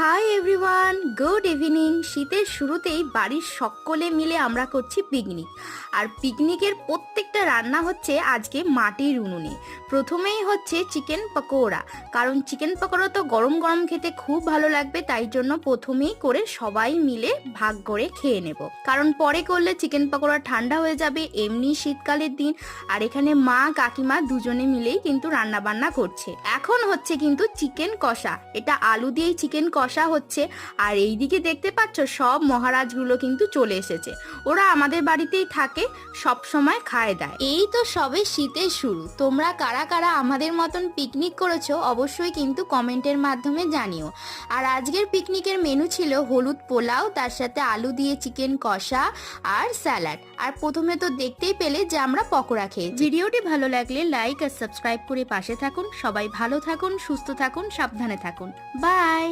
Hi everyone, good evening. শীতের শুরুতেই বাড়ির সকলে মিলে আমরা করছি পিকনিক। আর পিকনিকের প্রত্যেকটা রান্না হচ্ছে আজকে মাটির উনুনে। প্রথমেই হচ্ছে চিকেন পকোড়া, কারণ চিকেন পকোড়া তো গরম গরম খেতে খুব ভালো লাগবে, তাই জন্য প্রথমেই করে সবাই মিলে ভাগ করে খেয়ে নেব, কারণ পরে করলে চিকেন পকোড়া ঠান্ডা হয়ে যাবে। এমনি শীতকালের দিন, আর এখানে মা কাকিমা দুজনে মিলেই কিন্তু রান্না বান্না করছে। এখন হচ্ছে কিন্তু চিকেন কষা, এটা আলু দিয়েই চিকেন কষা হচ্ছে। আর এইদিকে দেখতে পাচ্ছ সব মহারাজগুলো কিন্তু চলে এসেছে। ওরা আমাদের বাড়িতেই থাকে, সব সময় খায় দেয়। এই তো সবে শীতের শুরু। তোমরা কারা কারা আমাদের মতন পিকনিক করেছো অবশ্যই কিন্তু কমেন্টের মাধ্যমে জানিও। আর আজকের পিকনিকের মেনু ছিল হলুদ পোলাও, তার সাথে আলু দিয়ে চিকেন কষা আর স্যালাড। আর প্রথমে তো দেখতেই পেলে যে আমরা পকোড়া খেয়েছি। ভিডিওটি ভালো লাগলে লাইক আর সাবস্ক্রাইব করে পাশে থাকুন। সবাই ভালো থাকুন, সুস্থ থাকুন, সাবধানে থাকুন। বাই।